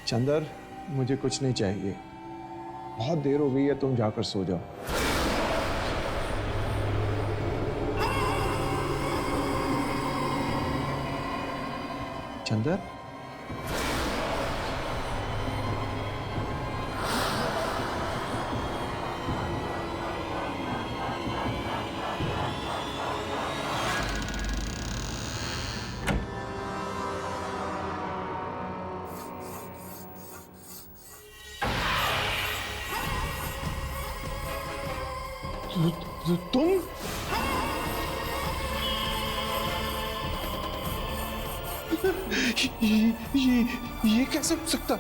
चंदर, मुझे कुछ नहीं चाहिए। बहुत देर हो गई है, तुम जाकर सो जाओ। चंदर, तुम ये कैसे हो सकता?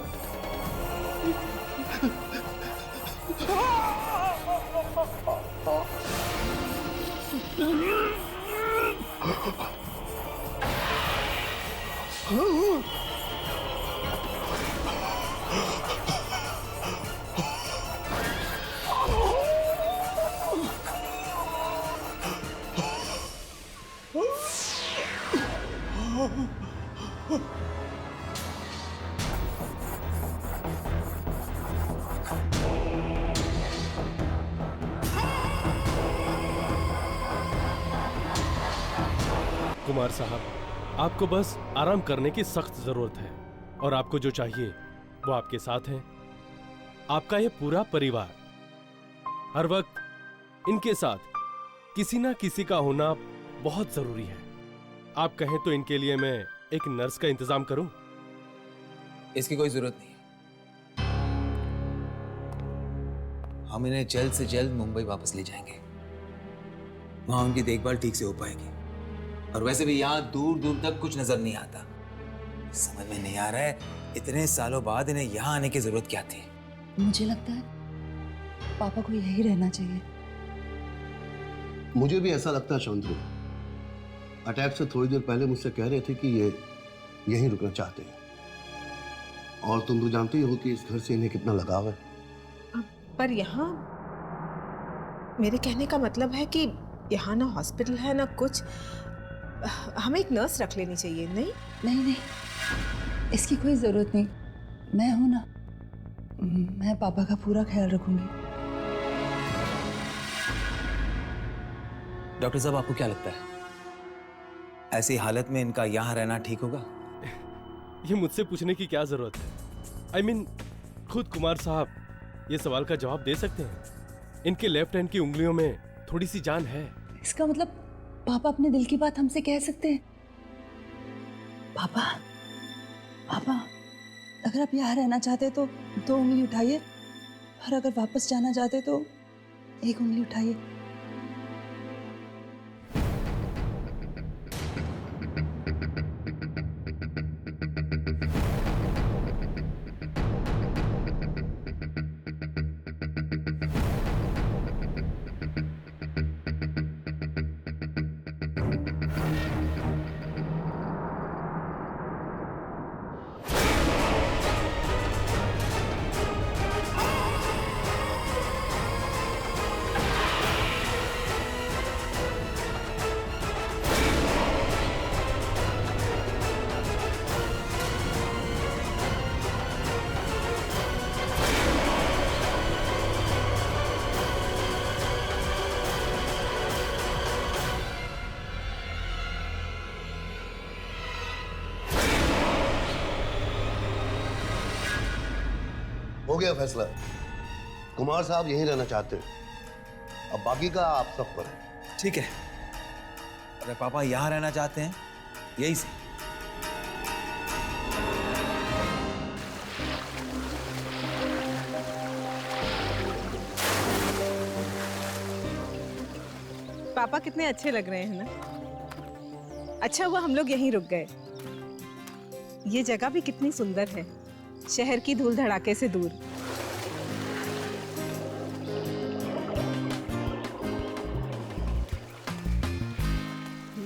कुमार साहब, आपको बस आराम करने की सख्त जरूरत है और आपको जो चाहिए वो आपके साथ है। आपका ये पूरा परिवार हर वक्त इनके साथ किसी ना किसी का होना बहुत जरूरी है। आप कहें तो इनके लिए मैं एक नर्स का इंतजाम करूं? इसकी कोई जरूरत नहीं है। हम इन्हें जल्द से जल्द मुंबई वापस ले जाएंगे। वहां उनकी देखभाल ठीक से हो पाएगी। और वैसे भी यहाँ दूर दूर तक कुछ नजर नहीं आता। समझ में नहीं आ रहा है इतने सालों बाद इन्हें यहाँ आने की जरूरत क्या थी। मुझे लगता है पापा को यही रहना चाहिए। मुझे भी ऐसा लगता है शांतनु। अटैक से थोड़ी देर पहले मुझसे कह रहे थे कि ये यहीं रुकना चाहते हैं। और तुम तो जानती हो कि इस घर से इन्हें कितना लगाव है। पर यहाँ मेरे कहने का मतलब है कि यहाँ ना हॉस्पिटल है ना कुछ। हमें एक नर्स रख लेनी चाहिए। नहीं नहीं नहीं, इसकी कोई जरूरत नहीं। मैं हूं ना, मैं पापा का पूरा ख्याल रखूंगी। डॉक्टर साहब, आपको क्या लगता है ऐसी हालत में इनका यहाँ रहना ठीक होगा? ये मुझसे पूछने की क्या जरूरत है? I mean, खुद कुमार साहब ये सवाल का जवाब दे सकते हैं। इनके लेफ्ट हैंड की उंगलियों में थोड़ी सी जान है। इसका मतलब पापा अपने दिल की बात हमसे कह सकते हैं। पापा, पापा, अगर आप यहाँ रहना चाहते तो 2 उंगली उठाइए, और अगर वापस जाना चाहते तो 1 उंगली उठाइए। हो गया फैसला। कुमार साहब यहीं रहना चाहते हैं। अब बाकी का आप सब पर है। ठीक है, अगर पापा यहाँ रहना चाहते हैं यही से। पापा कितने अच्छे लग रहे हैं ना। अच्छा हुआ हम लोग यहीं रुक गए। ये जगह भी कितनी सुंदर है, शहर की धूल धड़ाके से दूर।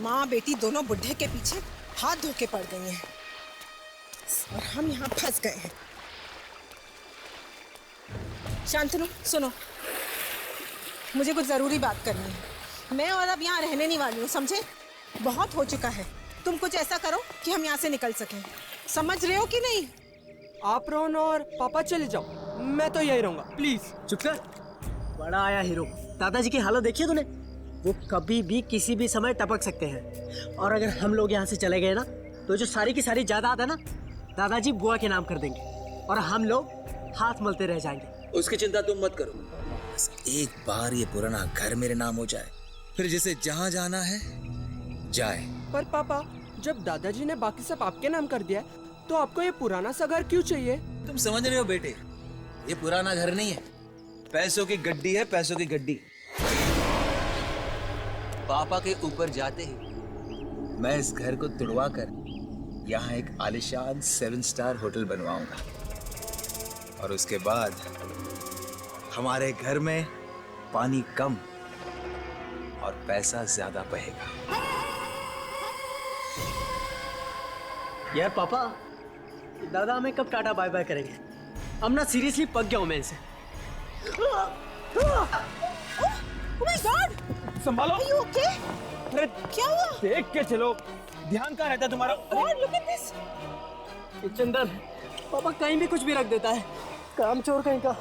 माँ बेटी दोनों बुढ़े के पीछे हाथ धो के पड़ गई हैं और हम यहाँ फंस गए हैं। शांतनु सुनो, मुझे कुछ जरूरी बात करनी है। मैं और अब यहाँ रहने नहीं वाली हूँ, समझे? बहुत हो चुका है। तुम कुछ ऐसा करो कि हम यहाँ से निकल सकें। समझ रहे हो कि नहीं? आप रोहन और पापा चले जाओ, मैं तो यही रहूंगा प्लीज। चुप कर, बड़ा आया हीरो। दादाजी की हालत देखी है तूने? वो कभी भी किसी भी समय टपक सकते हैं, और अगर हम लोग यहाँ से चले गए ना तो जो सारी की सारी जायदाद है ना दादाजी बुआ के नाम कर देंगे और हम लोग हाथ मलते रह जाएंगे। उसकी चिंता तुम मत करो, बस एक बार ये पुराना घर मेरे नाम हो जाए, फिर जिसे जहाँ जाना है जाए। पर पापा, जब दादाजी ने बाकी सब आपके नाम कर दिया तो आपको ये पुराना सा घर क्यों चाहिए? तुम समझ रहे हो बेटे, ये पुराना घर नहीं है, पैसों की गड्डी है, पैसों की गड्डी। पापा के ऊपर जाते ही मैं इस घर को तुड़वा कर यहाँ एक आलिशान 7 स्टार होटल बनवाऊंगा, और उसके बाद हमारे घर में पानी कम और पैसा ज्यादा बहेगा। यार पापा, दादा हमें कब टाटा बाय बाय करेंगे? अब ना सीरियसली पक गया हूं मैं इनसे। संभालो। अरे क्या हुआ? देख के चलो, ध्यान कहाँ रहता है तुम्हारा? God, look at this. चंदन, पापा कहीं भी कुछ भी रख देता है, काम चोर कहीं का।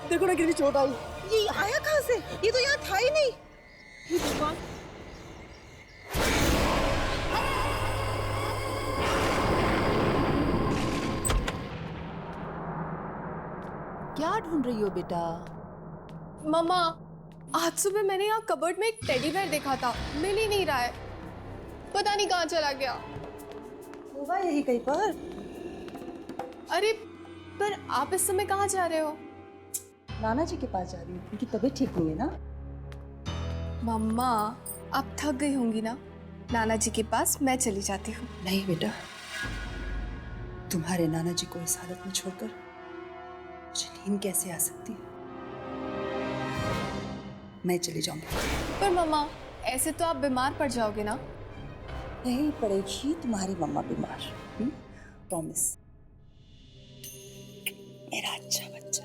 देखो ना कितनी चोट आई। ये आया कहाँ से? ये तो यहाँ था ही नहीं। हे भगवान। क्या ढूंढ रही हो बेटा? मम्मा, आज सुबह मैंने यहाँ कबर्ड में एक टेडी बेयर देखा था, मिल ही नहीं रहा है, पता नहीं कहाँ चला गया। होगा यही कहीं पर। अरे पर आप इस समय कहाँ जा रहे हो? नाना जी के पास जा रही हूँ, उनकी तबीयत ठीक नहीं है ना। मम्मा, आप थक गई होंगी ना, नाना जी के पास मैं चली जाती हूँ। नहीं बेटा, तुम्हारे नाना जी को इस हालत में छोड़कर मुझे नींद कैसे आ सकती है? मैं चली जाऊंगी। पर मम्मा, ऐसे तो आप बीमार पड़ जाओगे ना। नहीं पड़ेगी तुम्हारी मम्मा बीमार, प्रॉमिस। मेरा अच्छा बच्चा।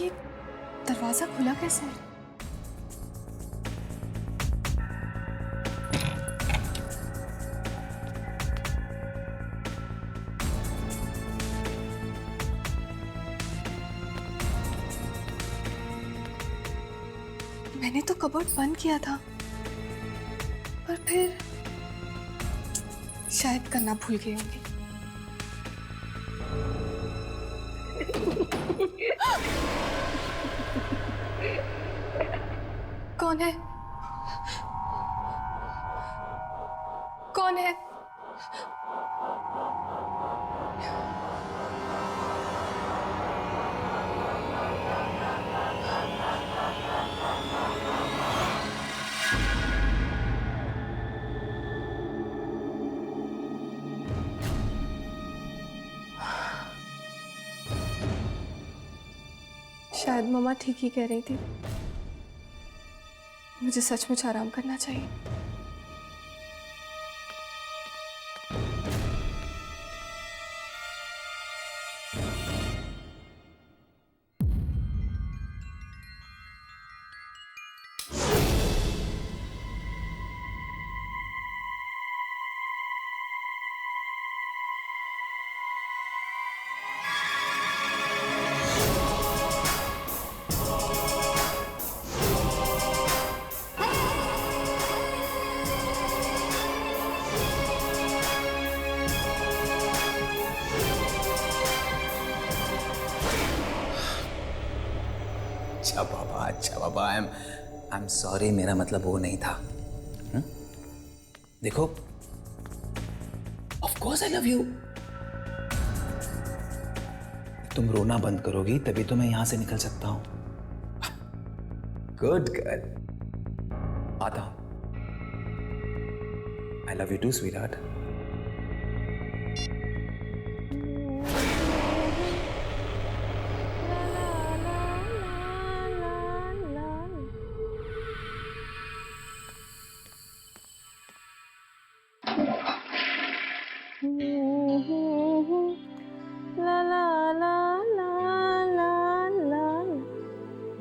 ये दरवाजा खुला कैसे? मैंने तो कबर्ड बंद किया था, पर फिर शायद करना भूल गई होंगी। कौन है? कौन है? शायद मम्मा ठीक ही कह रही थी, मुझे सचमुच आराम करना चाहिए। पापा, आई एम सॉरी, मेरा मतलब वो नहीं था। देखो, of course I love you. तुम रोना बंद करोगी तभी तो मैं यहां से निकल सकता हूं। गुड गर्ल, आता हूं। I love you too sweetheart.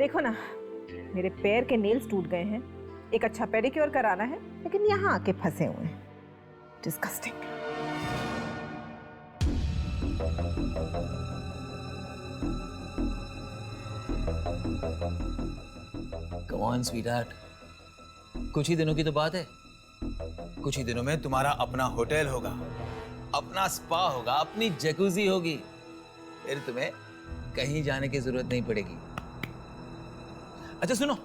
देखो ना, मेरे पैर के नेल्स टूट गए हैं। एक अच्छा पेडिक्योर कराना है, लेकिन यहाँ आके फंसे हुए हैं। डिस्गस्टिंग। कम ऑन स्वीटहार्ट, कुछ ही दिनों की तो बात है। कुछ ही दिनों में तुम्हारा अपना होटल होगा, अपना स्पा होगा, अपनी जकूजी होगी। फिर तुम्हें कहीं जाने की जरूरत नहीं पड़ेगी। अच्छा सुनो,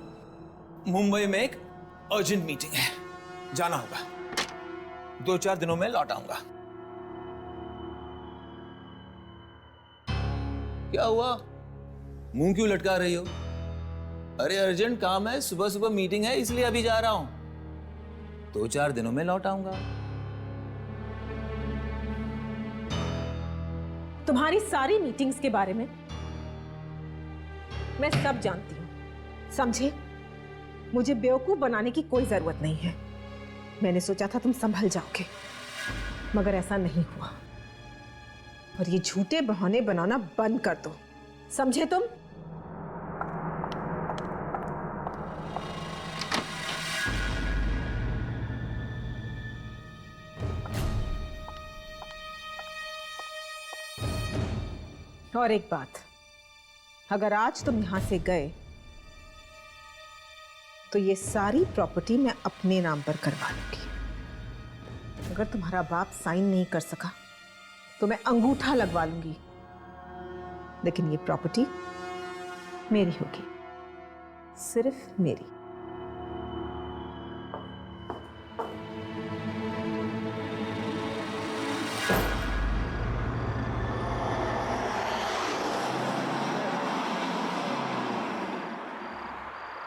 मुंबई में एक अर्जेंट मीटिंग है, जाना होगा। 2-4 दिनों में लौट आऊंगा। क्या हुआ, मुंह क्यों लटका रही हो? अरे अर्जेंट काम है, सुबह सुबह मीटिंग है, इसलिए अभी जा रहा हूं। 2-4 दिनों में लौट आऊंगा। तुम्हारी सारी मीटिंग्स के बारे में मैं सब जानती हूँ, समझे? मुझे बेवकूफ बनाने की कोई जरूरत नहीं है। मैंने सोचा था तुम संभल जाओगे, मगर ऐसा नहीं हुआ। और ये झूठे बहाने बनाना बंद कर दो, समझे तुम? और एक बात, अगर आज तुम यहां से गए तो ये सारी प्रॉपर्टी मैं अपने नाम पर करवा लूंगी। अगर तुम्हारा बाप साइन नहीं कर सका तो मैं अंगूठा लगवा लूंगी, लेकिन ये प्रॉपर्टी मेरी होगी, सिर्फ मेरी।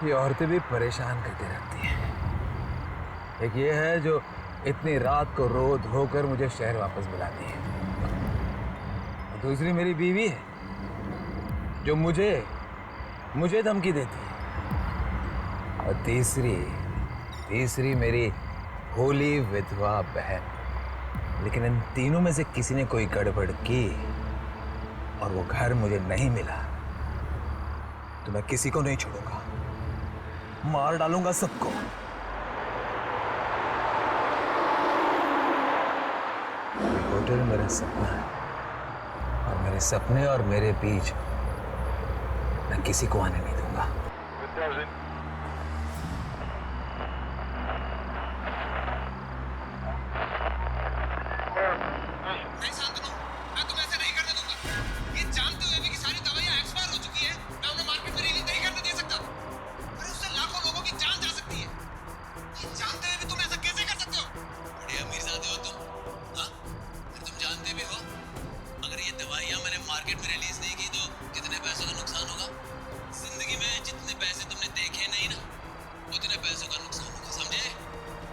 ये औरतें भी परेशान करती रहती हैं। एक ये है जो इतनी रात को रो धोकर मुझे शहर वापस बुलाती है, और दूसरी मेरी बीवी है जो मुझे धमकी देती है, और तीसरी मेरी होली विधवा बहन। लेकिन इन तीनों में से किसी ने कोई गड़बड़ की और वो घर मुझे नहीं मिला तो मैं किसी को नहीं छोड़ूंगा, मार डालूंगा सबको। होटल मेरा सपना है, और मेरे सपने और मेरे बीच मैं किसी को आने नहीं दूंगा।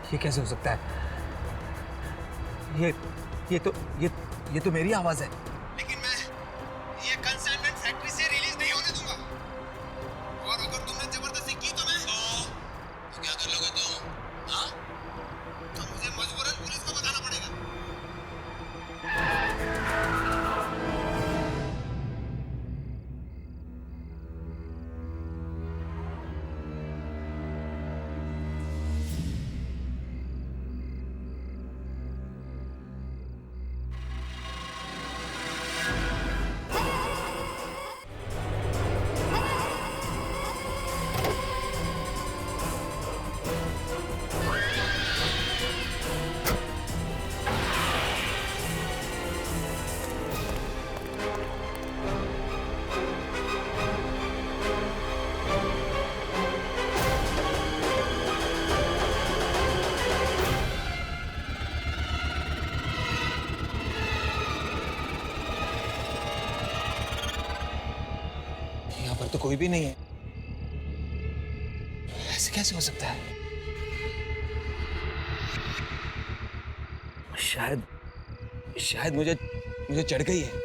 ये कैसे हो सकता है? ये तो मेरी आवाज है। लेकिन मैं ये कंसाइनमेंट फैक्ट्री से रिलीज नहीं होने दूंगा, और अगर तुमने जबरदस्ती की तो क्या कर लोगे तुम? हाँ, तो मुझे मजबूरन पुलिस को बताना पड़ेगा। तो कोई भी नहीं है। ऐसे कैसे हो सकता है? शायद मुझे चढ़ गई है।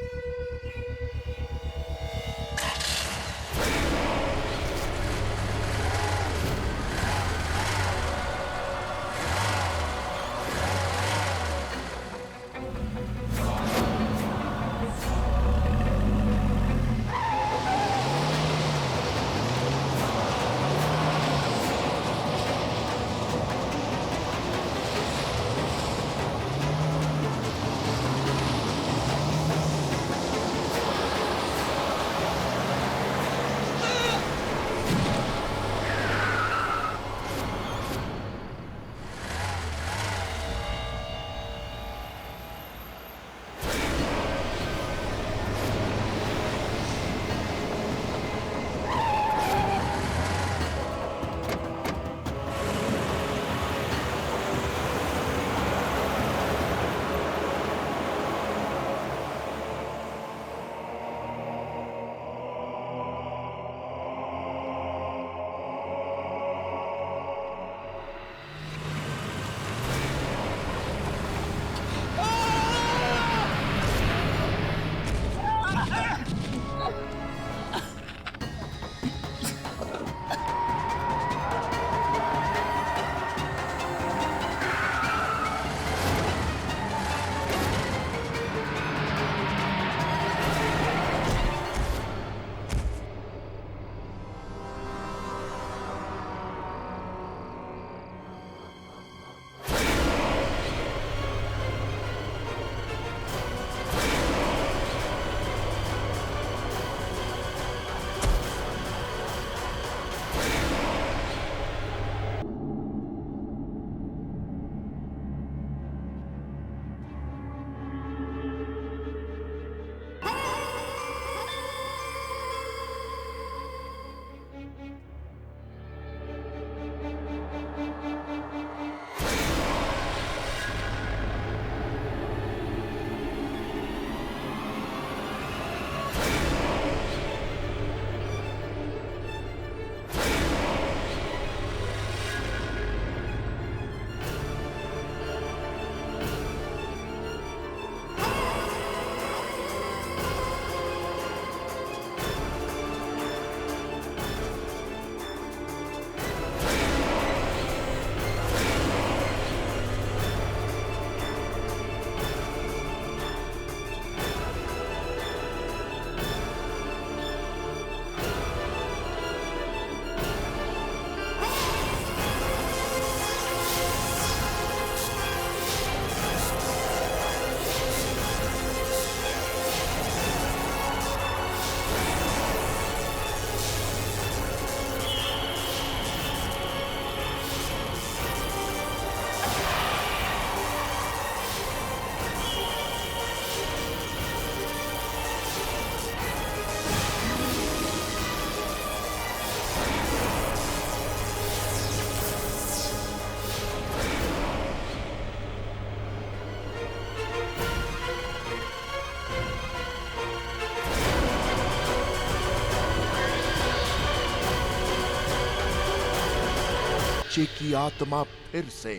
बच्चे की आत्मा फिर से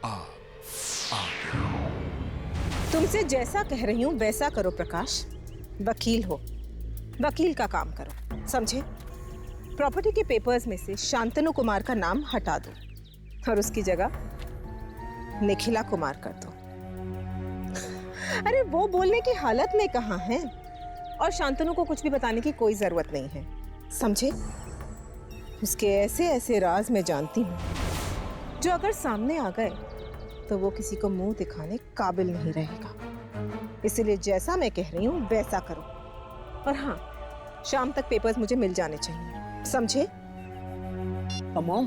आ गया। तुमसे जैसा कह रही हूं वैसा करो प्रकाश। वकील हो, वकील का काम करो, समझे? प्रॉपर्टी के पेपर्स में से शांतनु कुमार का नाम हटा दो और उसकी जगह निखिला कुमार कर दो। अरे वो बोलने की हालत में कहाँ है और शांतनु को कुछ भी बताने की कोई जरूरत नहीं है, समझे? उसके ऐसे ऐसे राज मैं जानती हूँ जो अगर सामने आ गए तो वो किसी को मुंह दिखाने काबिल नहीं रहेगा। इसलिए जैसा मैं कह रही हूँ वैसा करो। और हाँ, शाम तक पेपर्स मुझे मिल जाने चाहिए, समझे? मॉम,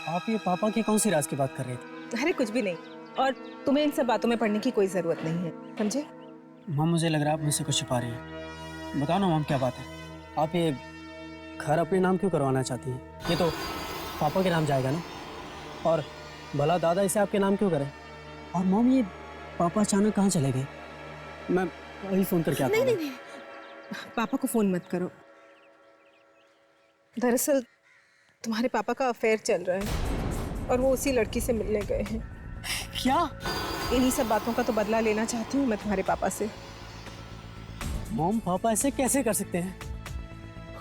आप ये पापा की कौन सी राज की बात कर रहे थे? अरे कुछ भी नहीं, और तुम्हें इन सब बातों में पढ़ने की कोई जरूरत नहीं है, समझे? मॉम, मुझे लग रहा है आप मुझसे कुछ छिपा रही हैं। बताओ ना मॉम, क्या बात है? आप ये घर अपने नाम क्यों करवाना चाहती हैं? ये तो पापा के नाम जाएगा ना, और भला दादा इसे आपके नाम क्यों करें? और मॉम, ये पापा अचानक कहाँ चले गए? मैं अभी फोन करके आता हूँ। नहीं, पापा को फोन मत करो। दरअसल तुम्हारे पापा का अफेयर चल रहा है और वो उसी लड़की से मिलने गए हैं। क्या? इन्हीं सब बातों का तो बदला लेना चाहती हूँ मैं तुम्हारे पापा से। मॉम, पापा ऐसे कैसे कर सकते हैं?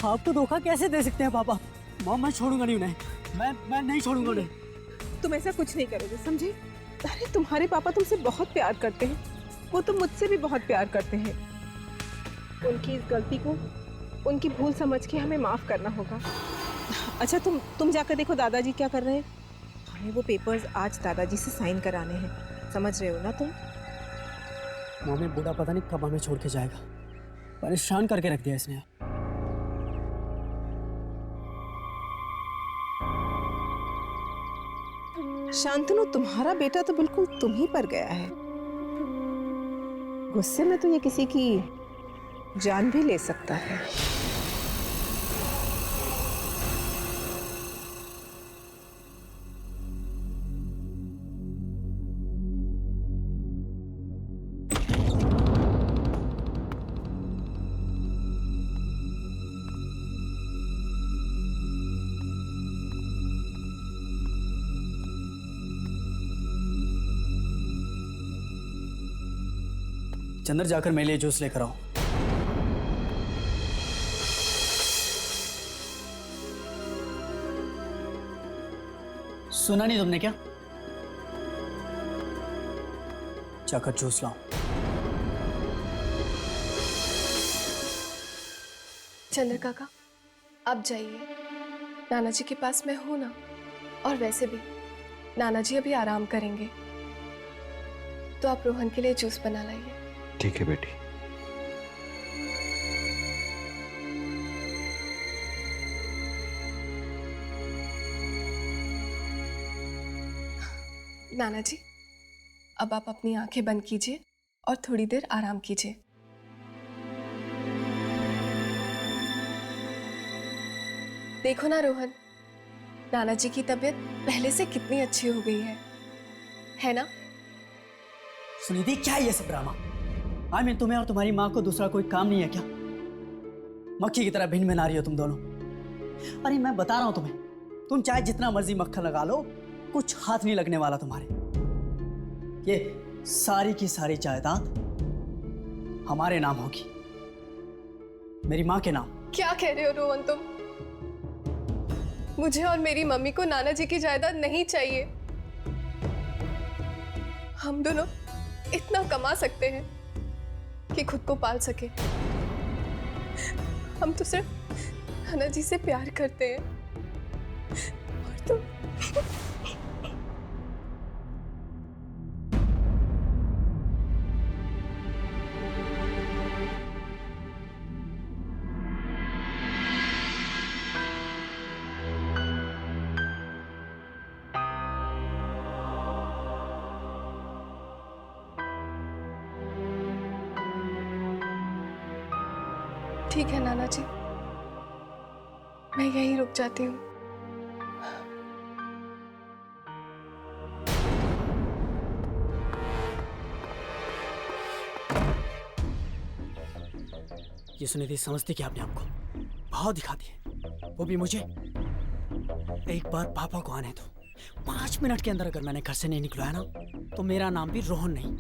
आपको धोखा कैसे दे सकते हैं पापा? मॉम, मैं छोड़ूंगा नहीं उन्हें। मैं नहीं छोड़ूंगा उन्हें। तुम ऐसा कुछ नहीं करोगे, समझे? अरे तुम्हारे पापा तुमसे बहुत प्यार करते हैं, वो तो मुझसे भी बहुत प्यार करते हैं। उनकी इस गलती को उनकी भूल समझ के हमें माफ करना होगा। अच्छा तुम जाकर देखो दादाजी क्या कर रहे हैं। हमें वो पेपर्स आज दादाजी से साइन कराने हैं, समझ रहे हो ना तुम? मॉम, बूढ़ा पता नहीं कब हमें छोड़ के जाएगा। परेशान करके रख दिया इसने। शांतनु, तुम्हारा बेटा तो बिल्कुल तुम ही पर गया है। गुस्से में तो ये किसी की जान भी ले सकता है। चंदर, जाकर मेरे लिए जूस लेकर आओ। सुना नहीं तुमने क्या? जाकर जूस लाओ। चंद्र काका, आप जाइए, नाना जी के पास मैं हूं ना। और वैसे भी नाना जी अभी आराम करेंगे, तो आप रोहन के लिए जूस बना लाइए। ठीक है बेटी। नाना जी, अब आप अपनी आंखें बंद कीजिए और थोड़ी देर आराम कीजिए। देखो ना रोहन, नाना जी की तबीयत पहले से कितनी अच्छी हो गई है ना? सुनिधि, क्या है ये सब ड्रामा? तुम्हें और तुम्हारी माँ को दूसरा कोई काम नहीं है क्या? मक्खी की तरह भिन्न बना रही हो तुम दोनों। अरे मैं बता रहा हूं तुम्हें, तुम चाहे जितना मर्जी मक्खन लगा लो, कुछ हाथ नहीं लगने वाला तुम्हारे। ये सारी की सारी जायदाद हमारे नाम होगी, मेरी माँ के नाम। क्या कह रहे हो रोहन तुम? मुझे और मेरी मम्मी को नाना जी की जायदाद नहीं चाहिए। हम दोनों इतना कमा सकते हैं कि खुद को पाल सके। हम तो सिर्फ नाना जी से प्यार करते हैं। और तुम ठीक है नाना जी, मैं यहीं रुक जाती हूँ। ये सुनिधि समझती क्या अपने आप को? बहुत दिखाती है, वो भी मुझे। एक बार पापा को आने दो। 5 मिनट के अंदर अगर मैंने घर से नहीं निकलवाया ना, तो मेरा नाम भी रोहन नहीं।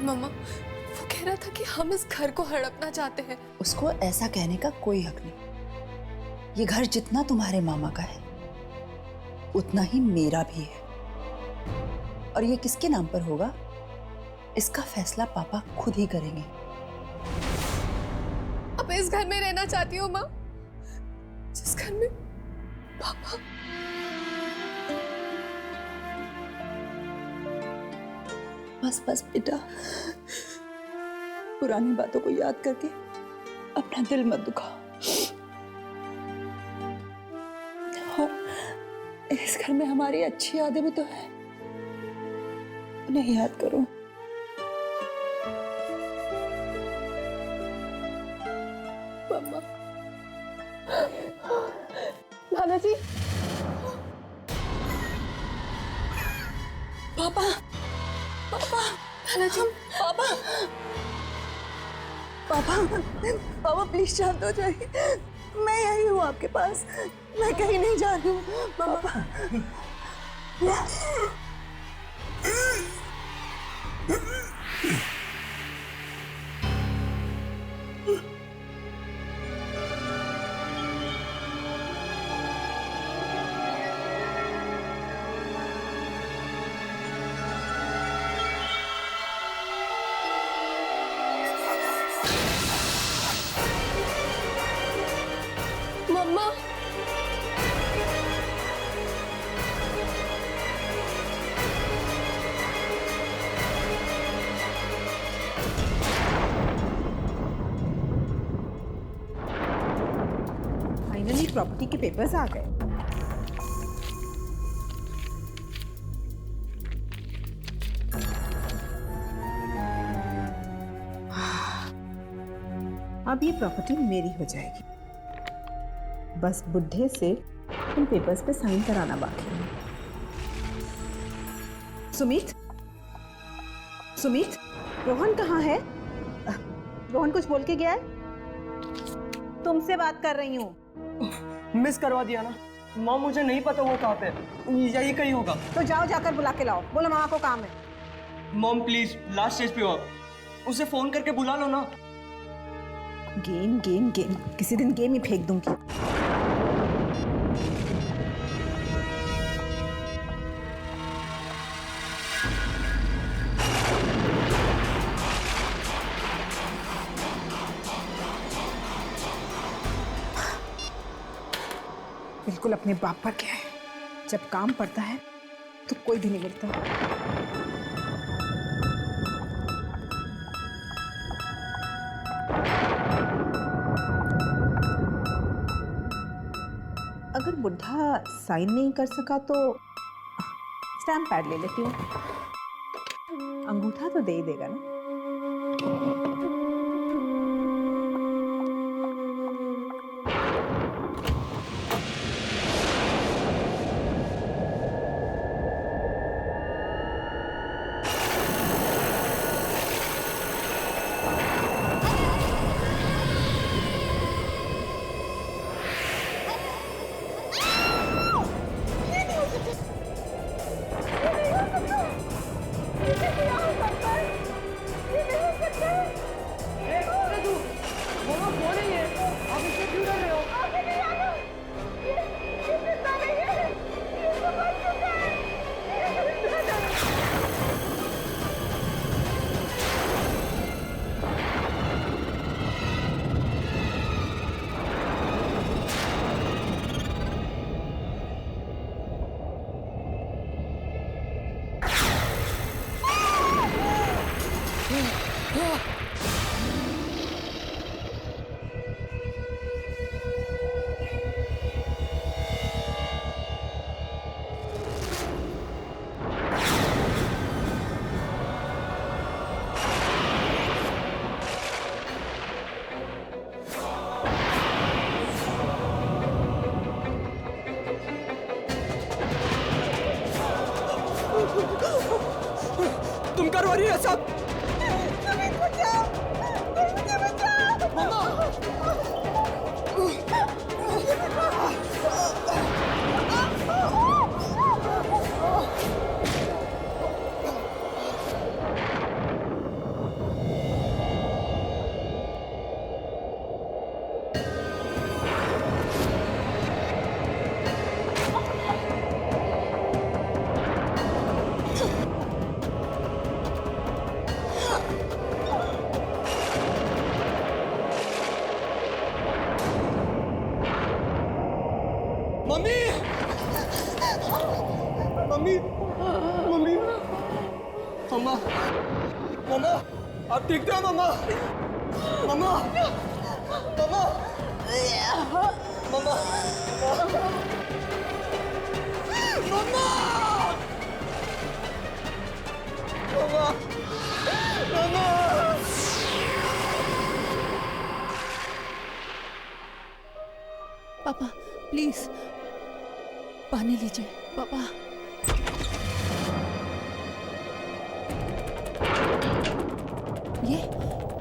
मम्मा, वो कह रहा था कि हम इस घर को हड़पना चाहते हैं। उसको ऐसा कहने का कोई हक नहीं। ये घर जितना तुम्हारे मामा का है उतना ही मेरा भी है, और ये किसके नाम पर होगा इसका फैसला पापा खुद ही करेंगे। अब मैं इस घर में रहना चाहती हूँ माँ, जिस घर में पापा। बस बस बेटा, पुरानी बातों को याद करके अपना दिल मत दुखाओ। और इस घर में हमारी अच्छी यादें भी तो है, उन्हें याद करो। मम्मा, नाना जी, पापा, पापा, नाना जी, पापा, पापा, पापा प्लीज शांत हो जाइए। मैं यही हूँ आपके पास, मैं कहीं नहीं जा रही हूँ। पापा, मम्मा, फाइनली प्रॉपर्टी के पेपर्स आ गए। अब ये प्रॉपर्टी मेरी हो जाएगी। बस बुढ़े से इन पेपर्स पे साइन कराना बाकी है। सुमित, सुमित, रोहन कहाँ है? रोहन कुछ बोल के गया है? तुमसे बात कर रही हूँ। मिस करवा दिया ना माँ, मुझे नहीं पता वो कहाँ पे है। यही कहीं होगा। तो जाओ, जाकर बुला के लाओ। बोलो मामा को काम है। मॉम प्लीज, लास्ट स्टेज पे हो आप, उसे फोन करके बुला लो ना। गेम गेम गेम, किसी दिन गेम ही फेंक दूंगी। बिल्कुल अपने बाप पर क्या है, जब काम पड़ता है तो कोई भी नहीं मिलता। अगर बुढ़ा साइन नहीं कर सका तो स्टैम्प पैड ले लेती हूँ, अंगूठा तो दे ही देगा ना। तुम करवा रही है सब। मम्मा, मम्मा, आप ठीक थे मम्मा? मम्मा, मम्मा, मम्मा, मम्मा, मम्मा, मम्मा। पापा प्लीज पानी लीजिए पापा।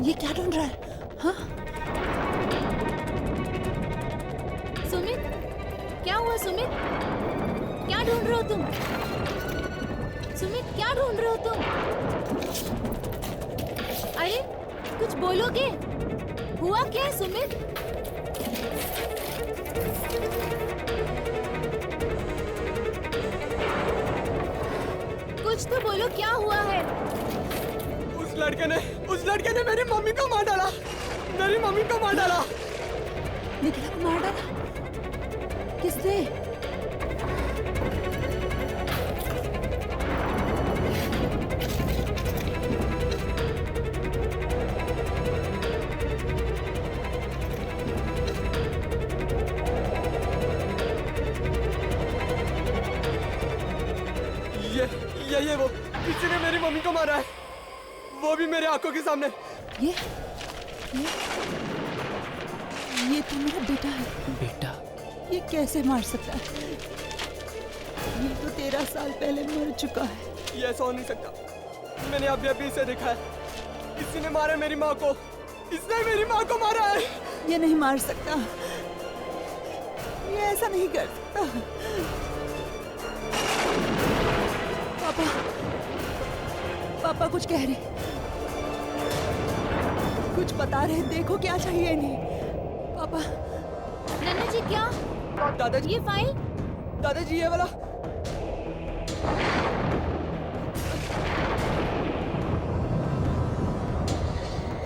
ये क्या ढूंढ रहा है? हाँ? सुमित, क्या हुआ सुमित? क्या ढूंढ रहे हो तुम? सुमित, क्या ढूंढ रहे हो तुम? अरे कुछ बोलोगे? हुआ क्या है सुमित? कुछ तो बोलो, क्या हुआ है? उस लड़के ने मेरी मम्मी को मार डाला। मेरी मम्मी को मार डाला। निखिला को मार डाला? किसने? ये वो किसी ने मेरी मम्मी को मारा है, वो भी मेरे आंखों के सामने। ये तो मेरा बेटा है। बेटा? ये कैसे मार सकता है? ये तो 13 साल पहले मर चुका है। ये ऐसा हो नहीं सकता। मैंने अभी इसे देखा है। किसी ने मारा मेरी माँ को। इसने मेरी माँ को मारा है। ये नहीं मार सकता। ये ऐसा नहीं कर सकता। पापा कुछ कह रहे, कुछ बता रहे। देखो क्या चाहिए इन्हें। पापा। नन्ना जी क्या? दादाजी, ये फाइल? दादाजी ये वाला।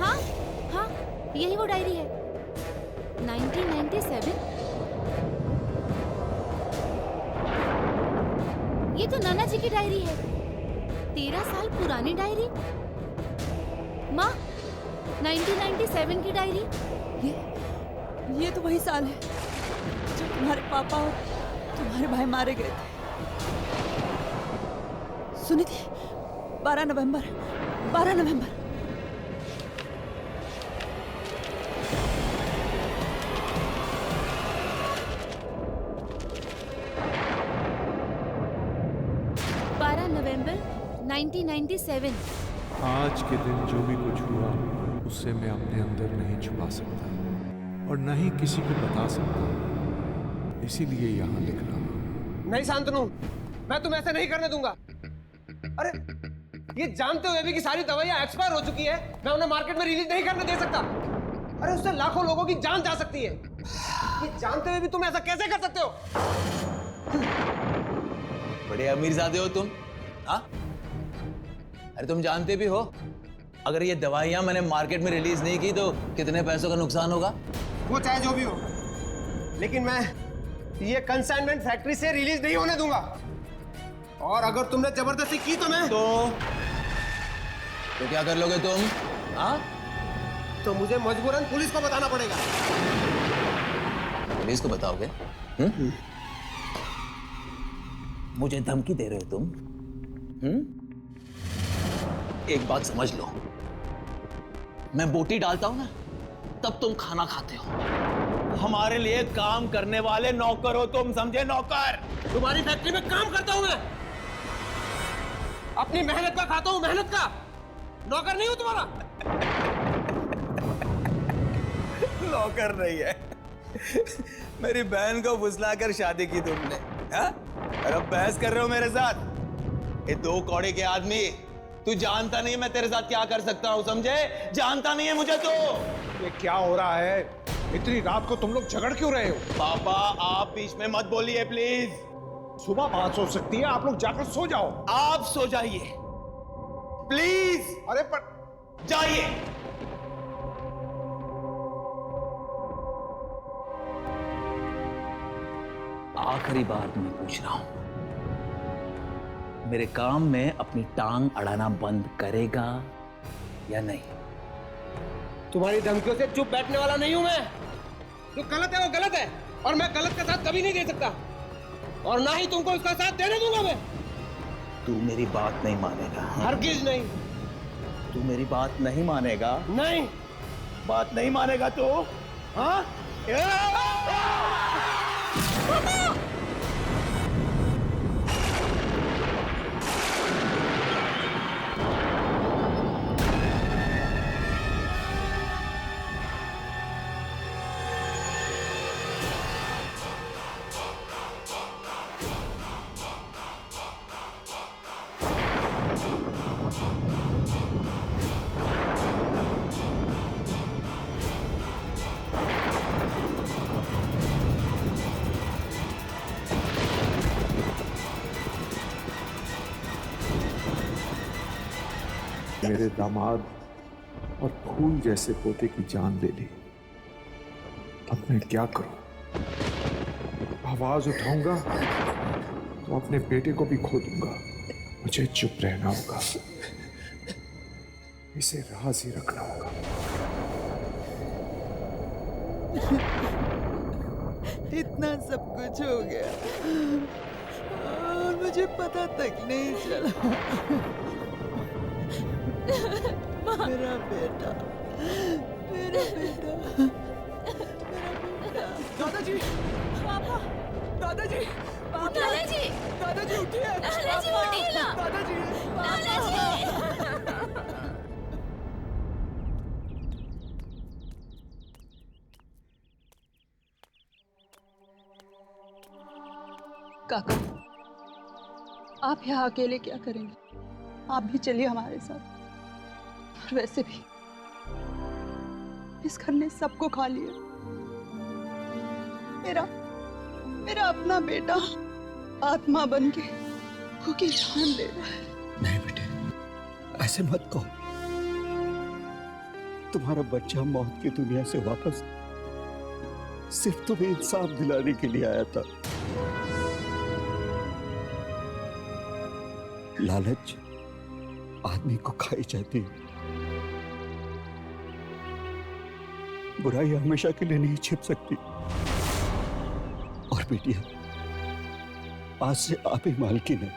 हाँ, यही वो डायरी है। 1997? ये तो नाना जी की डायरी है। 13 साल पुरानी डायरी। माँ, 1997 की डायरी। ये तो वही साल है जब तुम्हारे पापा और तुम्हारे भाई मारे गए थे। सुनी थी? 12 नवंबर। 12 नवंबर। नवंबर 1997। आज के दिन जो भी कुछ हुआ उससे मैं अपने अंदर नहीं छुपा सकता और न ही किसी को बता सकता, इसीलिए यहाँ लिख रहा हूँ। नहीं शांतनु, मैं तुम्हें ऐसे नहीं करने दूंगा। अरे ये जानते हुए भी कि सारी दवाइयां एक्सपायर हो चुकी है, मैं उन्हें मार्केट में रिलीज नहीं करने दे सकता। अरे उससे लाखों लोगों की जान जा सकती है। ये जानते हुए भी तुम ऐसा कैसे कर सकते हो? बड़े अमीरजादे हो तुम। हाँ? अरे तुम जानते भी हो अगर ये दवाइयां मैंने मार्केट में रिलीज नहीं की तो कितने पैसों का नुकसान होगा? वो चाहे जो भी हो, लेकिन मैं ये कंसाइनमेंट फैक्ट्री से रिलीज नहीं होने दूंगा। और अगर तुमने जबरदस्ती की तो मैं तो क्या कर लोगे तुम? हाँ? तो मुझे मजबूरन पुलिस को बताना पड़ेगा। पुलिस को बताओगे? मुझे धमकी दे रहे हो तुम? एक बात समझ लो, मैं बोटी डालता हूं ना तब तुम खाना खाते हो। हमारे लिए काम करने वाले नौकर हो तुम, समझे? नौकर। तुम्हारी फैक्ट्री में काम करता हूं मैं, अपनी मेहनत का खाता हूं, मेहनत का। नौकर नहीं हूं तुम्हारा। नौकर नहीं है। मेरी बहन को फुसलाकर शादी की तुमने, हाँ? और अब बहस कर रहे हो मेरे साथ? ये 2 कौड़े के आदमी, तू जानता नहीं मैं तेरे साथ क्या कर सकता हूं, समझे? जानता नहीं है मुझे तो। ये क्या हो रहा है? इतनी रात को तुम लोग झगड़ क्यों रहे हो? पापा आप बीच में मत बोलिए प्लीज। सुबह बात हो सकती है, आप लोग जाकर सो जाओ। आप सो जाइए प्लीज। अरे पर जाइए। आखिरी बार मैं पूछ रहा हूं, मेरे काम में अपनी टांग अड़ाना बंद करेगा या नहीं? तुम्हारी धमकियों से चुप बैठने वाला नहीं हूं मैं। जो गलत है वो गलत है, और मैं गलत का साथ कभी नहीं दे सकता, और ना ही तुमको उसका साथ देने दूंगा मैं। तू मेरी बात नहीं मानेगा। हरगिज नहीं। तू मेरी बात नहीं मानेगा? नहीं। बात नहीं मानेगा तू? हाँ? मेरे दामाद और फूल जैसे पोते की जान ले ली। अब मैं क्या करूं? आवाज उठाऊंगा तो अपने बेटे को भी खो दूंगा। मुझे चुप रहना होगा, इसे राज ही रखना होगा। इतना सब कुछ हो गया और मुझे पता तक नहीं चला। मेरा बेटा, मेरा बेटा, दादाजी, पापा, दादाजी, दादाजी, दादाजी उठिए, दादाजी उठिए ना, दादाजी, दादाजी। काका, आप यहाँ अकेले क्या करेंगे? आप भी चलिए हमारे साथ। और वैसे भी इस घर ने सबको खा लिया। मेरा अपना बेटा आत्मा बन के भूखी जान ले रहा है। नहीं बेटे, ऐसे मत कहो। तुम्हारा बच्चा मौत की दुनिया से वापस सिर्फ तुम्हें इंसाफ दिलाने के लिए आया था। लालच आदमी को खाई जाती है। बुराई हमेशा के लिए नहीं छिप सकती। और बेटिया, आज से आप ही मालकिन है।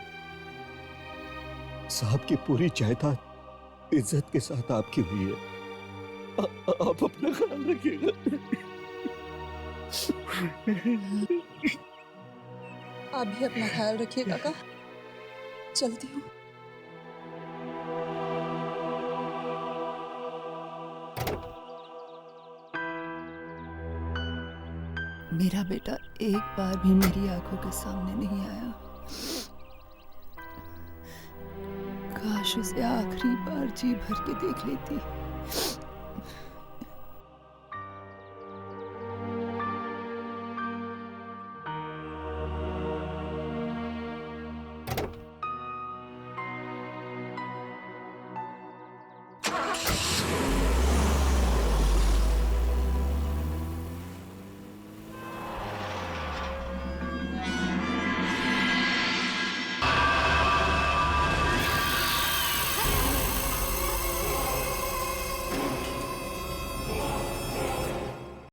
साहब की पूरी जायदाद इज्जत के साथ आपकी हुई है। आप अपना ख्याल रखिएगा। आप भी अपना ख्याल रखिए काका। चलती हूँ। मेरा बेटा एक बार भी मेरी आंखों के सामने नहीं आया। काश उसे आखिरी बार जी भर के देख लेती।